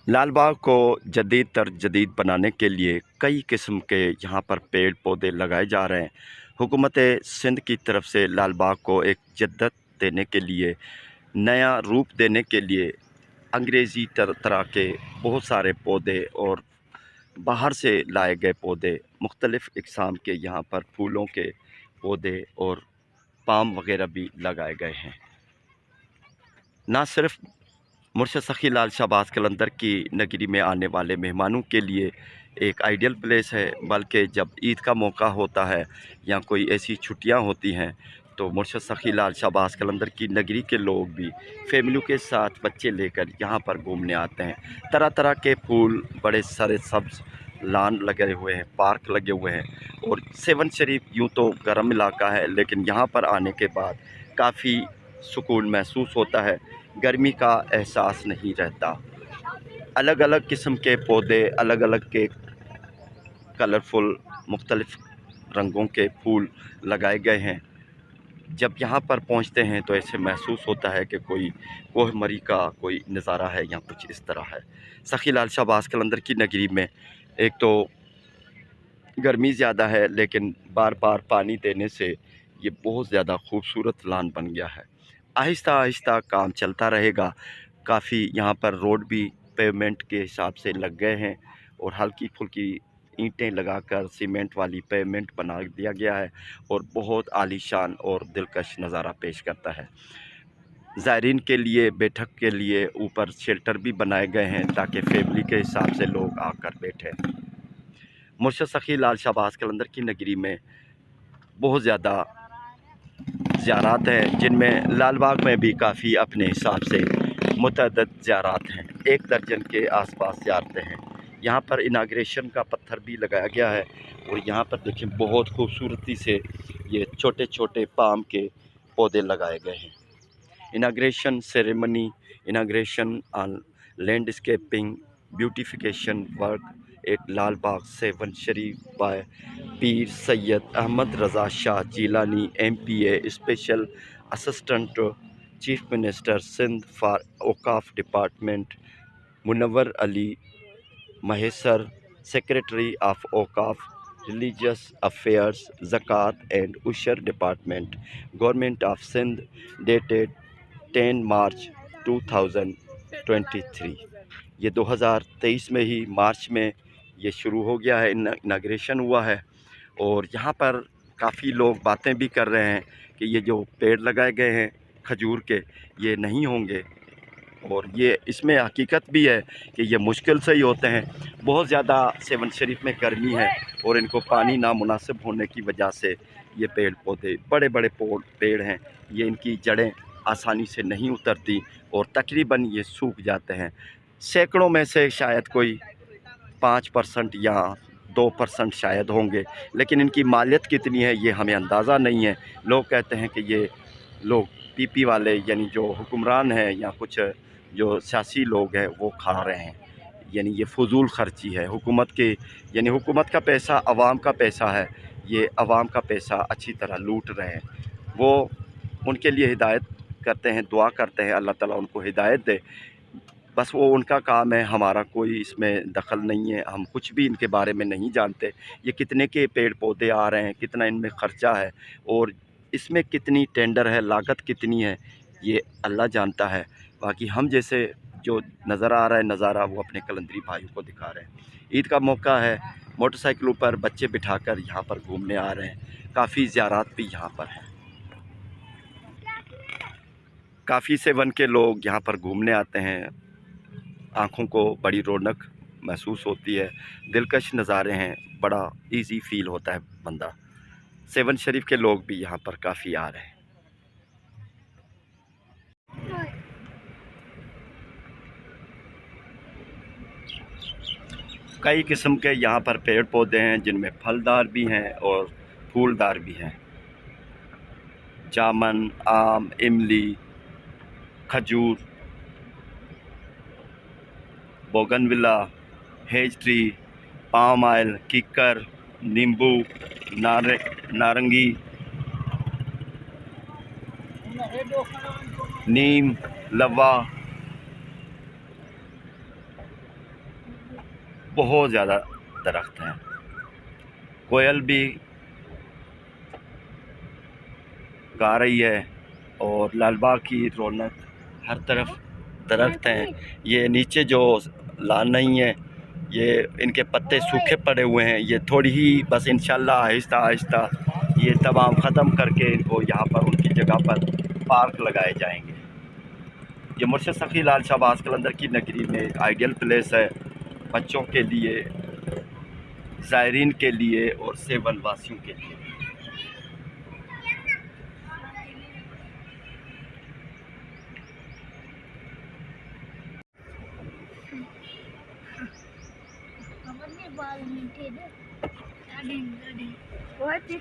लाल बाग को जदीद तर जदीद बनाने के लिए कई किस्म के यहाँ पर पेड़ पौधे लगाए जा रहे हैं। हुकूमत सिंध की तरफ से लाल बाग को एक जद्दत देने के लिए, नया रूप देने के लिए अंग्रेज़ी तरह के बहुत सारे पौधे और बाहर से लाए गए पौधे, मुख्तलिफ़ इक़साम के यहाँ पर फूलों के पौधे और पाम वगैरह भी लगाए गए हैं। ना सिर्फ मुर्शद सखी लाल शहबाज कलंदर की नगरी में आने वाले मेहमानों के लिए एक आइडियल प्लेस है, बल्कि जब ईद का मौका होता है या कोई ऐसी छुट्टियां होती हैं तो मुर्शद सखी लाल शहबाज कलंदर की नगरी के लोग भी फैमिली के साथ बच्चे लेकर यहां पर घूमने आते हैं। तरह तरह के फूल, बड़े सारे सब्ज़ लान लगे हुए हैं, पार्क लगे हुए हैं और सेवन शरीफ यूँ तो गर्म इलाका है, लेकिन यहाँ पर आने के बाद काफ़ी सुकून महसूस होता है, गर्मी का एहसास नहीं रहता। अलग अलग किस्म के पौधे, अलग अलग के कलरफुल मुख्तलिफ़ रंगों के फूल लगाए गए हैं। जब यहाँ पर पहुँचते हैं तो ऐसे महसूस होता है कि कोई कोहमरी का कोई नज़ारा है या कुछ इस तरह है। सखी लाल शहबाज कलंदर की नगरी में एक तो गर्मी ज़्यादा है, लेकिन बार बार पानी देने से ये बहुत ज़्यादा खूबसूरत लान बन गया है। आहिस्ता आहिस्ता काम चलता रहेगा। काफ़ी यहाँ पर रोड भी पेवमेंट के हिसाब से लग गए हैं और हल्की फुल्की ईंटें लगाकर सीमेंट वाली पेवमेंट बना दिया गया है और बहुत आलीशान और दिलकश नज़ारा पेश करता है। ज़ायरीन के लिए बैठक के लिए ऊपर शेल्टर भी बनाए गए हैं ताकि फैमिली के हिसाब से लोग आकर बैठें। मुर्शद सखी लाल शहबाज कलंदर की नगरी में बहुत ज़्यादा ज़ियारात हैं, जिनमें लाल बाग में भी काफ़ी अपने हिसाब से मुतअद्दिद ज़ियारात हैं। 1 दर्जन के आसपास ज़ियारतें हैं। यहाँ पर इनाग्रेशन का पत्थर भी लगाया गया है और यहाँ पर देखें बहुत खूबसूरती से ये छोटे छोटे पाम के पौधे लगाए गए हैं। Inauguration ceremony, inauguration on landscaping beautification work at Lal Bagh Sehwan Sharif by Pir Syed Ahmed Raza Shah Jilani MPA special assistant chief minister Sindh for Auqaf department, Munawar Ali Mahesar secretary of Auqaf religious affairs Zakat and Ushr department, government of Sindh, dated 10 March 2023। ये 2023 में ही मार्च में ये शुरू हो गया है, इनाग्रेशन हुआ है और यहाँ पर काफ़ी लोग बातें भी कर रहे हैं कि ये जो पेड़ लगाए गए हैं खजूर के, ये नहीं होंगे और ये इसमें हकीकत भी है कि ये मुश्किल से ही होते हैं। बहुत ज़्यादा सेवन शरीफ में गर्मी है और इनको पानी नामुनासिब होने की वजह से ये पेड़ पौधे, बड़े बड़े पेड़ हैं, ये इनकी जड़ें आसानी से नहीं उतरती और तकरीबन ये सूख जाते हैं। सैकड़ों में से शायद कोई 5% या 2% शायद होंगे, लेकिन इनकी मालियत कितनी है ये हमें अंदाज़ा नहीं है। लोग कहते हैं कि ये लोग PP वाले यानी जो हुक्मरान हैं या कुछ जो सियासी लोग हैं वो खा रहे हैं, यानी ये फ़ुज़ूल ख़र्ची है हुकूमत के, यानी हुकूमत का पैसा अवाम का पैसा है, ये अवाम का पैसा अच्छी तरह लूट रहे हैं। वो उनके लिए हिदायत करते हैं, दुआ करते हैं अल्लाह ताला उनको हिदायत दे, बस वो उनका काम है, हमारा कोई इसमें दखल नहीं है, हम कुछ भी इनके बारे में नहीं जानते। ये कितने के पेड़ पौधे आ रहे हैं, कितना इनमें ख़र्चा है और इसमें कितनी टेंडर है, लागत कितनी है, ये अल्लाह जानता है। बाकी हम जैसे जो नज़र आ रहा है नज़ारा वो अपने कलंदरी भाइयों को दिखा रहे हैं। ईद का मौका है, मोटरसाइकिलों पर बच्चे बिठाकर यहाँ पर घूमने आ रहे हैं। काफ़ी ज़ियारात भी यहाँ पर हैं। काफ़ी सेवन के लोग यहाँ पर घूमने आते हैं। आँखों को बड़ी रौनक महसूस होती है, दिलकश नज़ारे हैं, बड़ा इजी फील होता है बंदा। सेवन शरीफ के लोग भी यहाँ पर काफ़ी आ रहे हैं। कई किस्म के यहाँ पर पेड़ पौधे हैं, जिनमें फलदार भी हैं और फूलदार भी हैं। जामन, आम, इमली, खजूर, bougainvillea, hedge tree, palm oil, kicker, नींबू, नारंगी, नीम, लवा, बहुत ज़्यादा दरख्त हैं। कोयल भी गा रही है और लालबाग की रौनक, हर तरफ दरख्त हैं। ये नीचे जो लान नहीं है, ये इनके पत्ते सूखे पड़े हुए हैं। ये थोड़ी ही बस इंशाल्लाह आहिस्ता आहिस्ता ये तमाम ख़त्म करके इनको यहाँ पर उनकी जगह पर पार्क लगाए जाएंगे। ये मुर्शिद सखी लाल शाहबाज कलंदर की नगरी में आइडियल प्लेस है, बच्चों के लिए, ज़ायरीन के लिए और सेवन वासियों के लिए। बाल मीठे दे बहुत ही